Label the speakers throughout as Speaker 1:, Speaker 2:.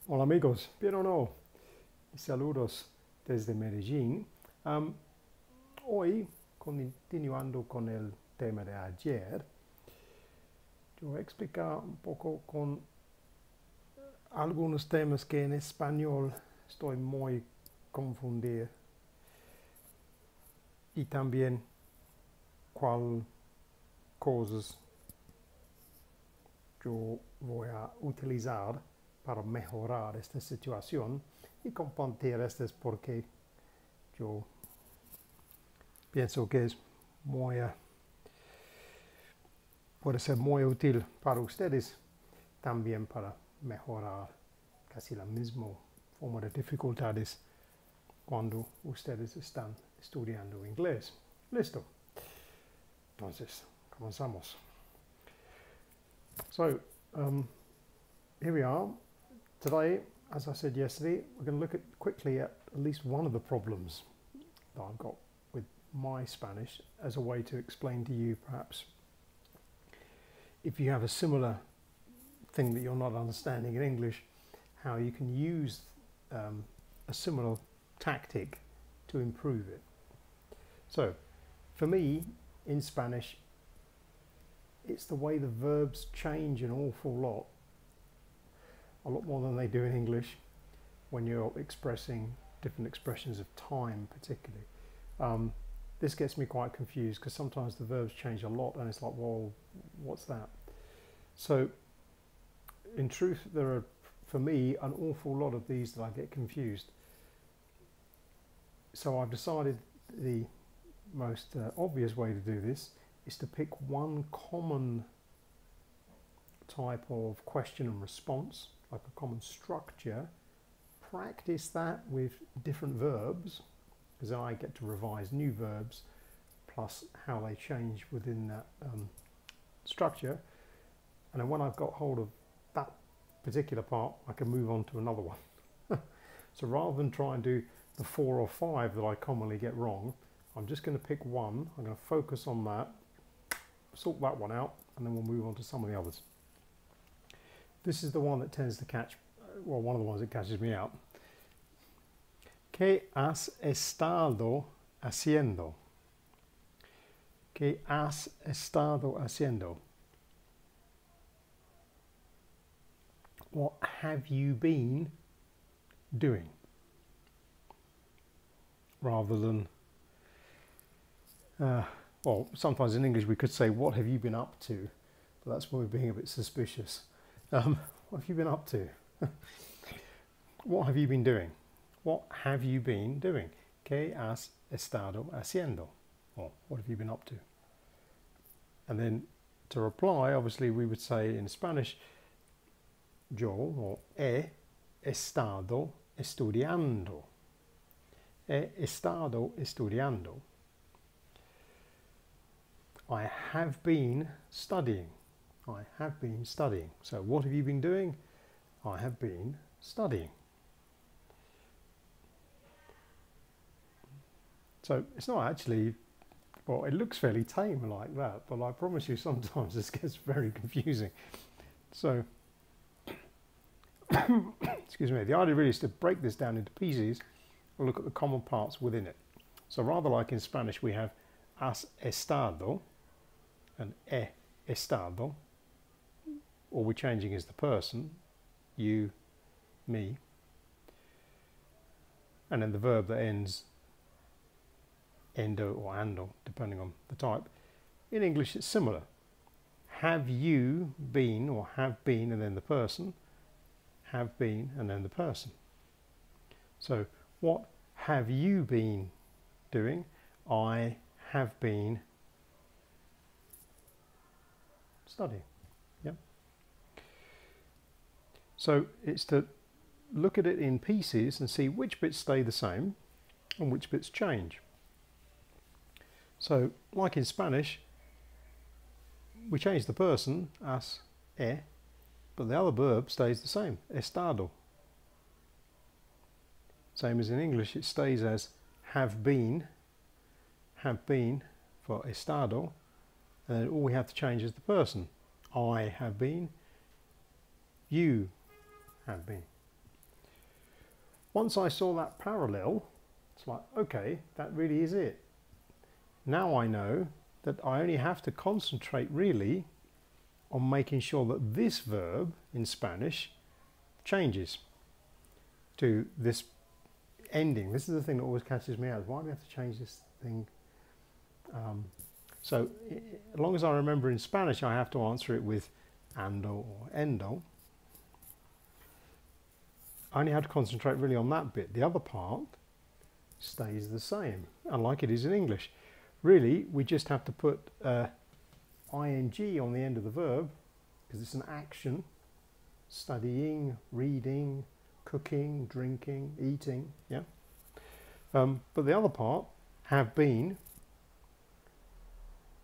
Speaker 1: Hola amigos, bien o no, saludos desde Medellín. Hoy, continuando con el tema de ayer, yo voy a explicar un poco con algunos temas que en español estoy muy confundido y también cuál cosas yo voy a utilizar para mejorar esta situación y compartir esto es porque yo pienso que es muy, puede ser muy útil para ustedes también para mejorar casi la misma forma de dificultades cuando ustedes están estudiando inglés. Listo. Entonces, comenzamos. So, here we are. Today, as I said yesterday, we're going to look quickly at least one of the problems that I've got with my Spanish as a way to explain to you, perhaps, if you have a similar thing that you're not understanding in English, how you can use a similar tactic to improve it. So, for me, in Spanish, it's the way the verbs change an awful lot, a lot more than they do in English when you're expressing different expressions of time, particularly. This gets me quite confused because sometimes the verbs change a lot and it's like, well, what's that? So, in truth, there are, for me, an awful lot of these that I get confused. So I've decided the most obvious way to do this is to pick one common type of question and response, like a common structure, practice that with different verbs, because then I get to revise new verbs, plus how they change within that structure. And then when I've got hold of that particular part, I can move on to another one. So rather than try and do the 4 or 5 that I commonly get wrong, I'm just going to pick one, I'm going to focus on that, sort that one out, and then we'll move on to some of the others. This is the one that tends to catch, well, one of the ones that catches me out. ¿Qué has estado haciendo? ¿Qué has estado haciendo? What have you been doing? Rather than, well, sometimes in English we could say, what have you been up to? But that's when we're being a bit suspicious. What have you been up to? What have you been doing? What have you been doing? ¿Qué has estado haciendo? Or what have you been up to? And then to reply, obviously we would say in Spanish, yo or he estado estudiando. He estado estudiando. I have been studying. I have been studying. So what have you been doing? I have been studying. So it's not actually, well, it looks fairly tame like that, but I promise you sometimes this gets very confusing. So, excuse me, the idea really is to break this down into pieces and look at the common parts within it. So rather like in Spanish we have has estado and he estado. All we're changing is the person, you, me, and then the verb that ends endo or ando, depending on the type. In English it's similar. Have you been, or have been and then the person, have been and then the person. So what have you been doing? I have been studying. Yeah. So it's to look at it in pieces and see which bits stay the same and which bits change. So like in Spanish, we change the person, as, he, but the other verb stays the same, estado. Same as in English, it stays as have been for estado, and then all we have to change is the person. I have been, you have been. once I saw that parallel, it's like, okay, that really is it. Now I know that I only have to concentrate really on making sure that this verb in Spanish changes to this ending. This is the thing that always catches me out. Why do we have to change this thing? So as long as I remember in Spanish, I have to answer it with ando or endo. I only have to concentrate really on that bit. The other part stays the same, unlike it is in English. Really, we just have to put ing on the end of the verb, because it's an action. Studying, reading, cooking, drinking, eating, yeah. But the other part, have been,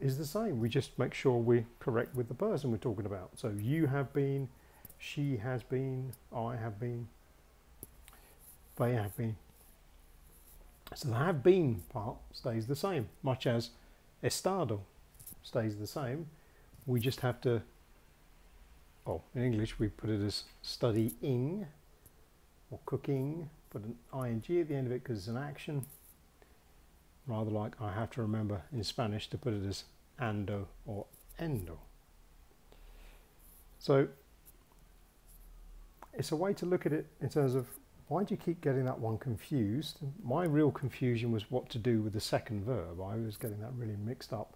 Speaker 1: is the same. We just make sure we're correct with the person we're talking about. So you have been, she has been, I have been, they have been. So the have been part stays the same, much as estado stays the same. We just have to, oh, in English we put it as studying or cooking, put an ing at the end of it because it's an action. Rather like I have to remember in Spanish to put it as ando or endo. So it's a way to look at it in terms of, why do you keep getting that one confused? My real confusion was what to do with the second verb. I was getting that really mixed up.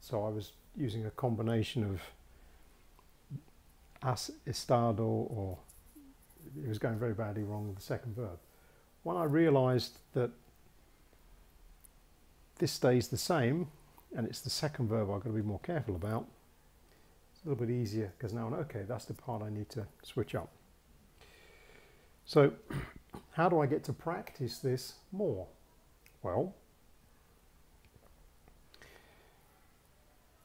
Speaker 1: So I was using a combination of has estado, or it was going very badly wrong with the second verb. When I realized that this stays the same, and it's the second verb I've got to be more careful about, it's a little bit easier, because now I know, okay, that's the part I need to switch up. So how do I get to practice this more? Well,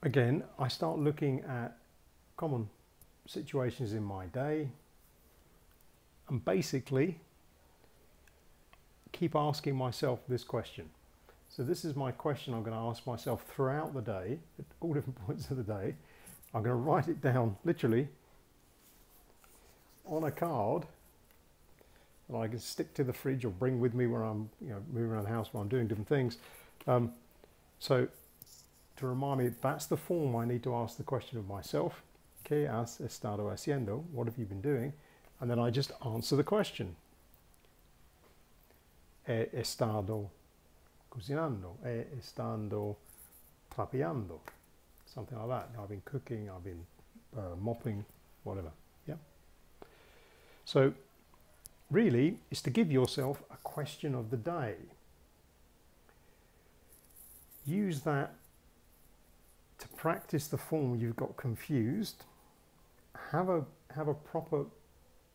Speaker 1: again, I start looking at common situations in my day and basically keep asking myself this question. So this is my question I'm going to ask myself throughout the day, at all different points of the day. I'm going to write it down literally on a card that I can stick to the fridge or bring with me where I'm, moving around the house while I'm doing different things. So to remind me, that's the form I need to ask the question of myself. ¿Qué has estado haciendo? What have you been doing? And then I just answer the question. He estado cocinando. He estado trapeando. Something like that. I've been cooking, I've been mopping, whatever. Yeah. So really, it's to give yourself a question of the day. Use that to practice the form you've got confused. Have a proper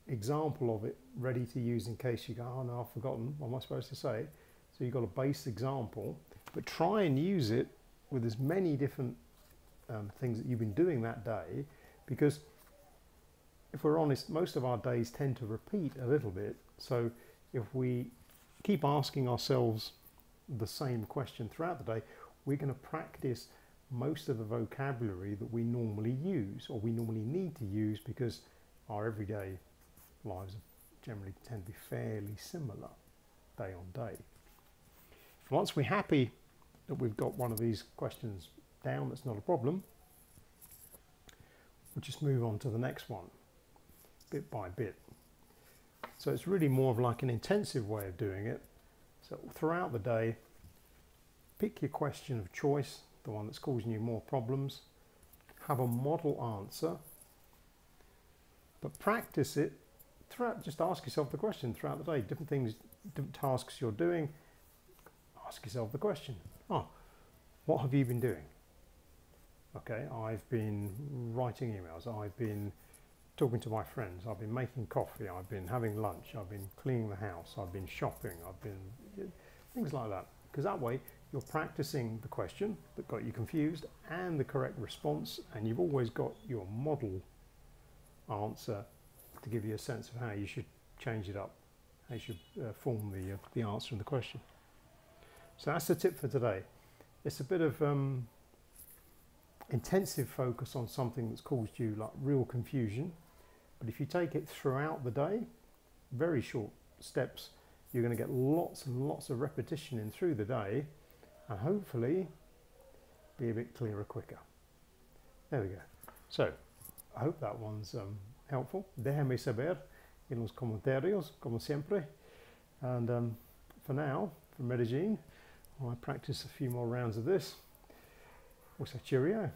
Speaker 1: example of it ready to use in case you go, oh no, I've forgotten, what am I supposed to say? So you've got a base example, but try and use it with as many different things that you've been doing that day, because if we're honest, most of our days tend to repeat a little bit. So if we keep asking ourselves the same question throughout the day, we're going to practice most of the vocabulary that we normally use, or we normally need to use, because our everyday lives generally tend to be fairly similar day on day. Once we're happy that we've got one of these questions down, that's not a problem, we'll just move on to the next one, bit by bit. So it's really more of like an intensive way of doing it. So throughout the day, pick your question of choice, the one that's causing you more problems, have a model answer, but practice it throughout. Just ask yourself the question throughout the day, different things, different tasks you're doing, ask yourself the question, oh, what have you been doing? Okay, I've been writing emails, I've been talking to my friends, I've been making coffee, I've been having lunch, I've been cleaning the house, I've been shopping, I've been things like that. Because that way you're practicing the question that got you confused and the correct response, and you've always got your model answer to give you a sense of how you should change it up, how you should form the answer in the question. So that's the tip for today. It's a bit of intensive focus on something that's caused you like real confusion, but if you take it throughout the day, very short steps, you're going to get lots and lots of repetition in through the day, and hopefully be a bit clearer quicker. There we go. So, I hope that one's helpful. Déjame saber en los comentarios, como siempre. And for now, from Medellin, I practice a few more rounds of this. We'll say cheerio.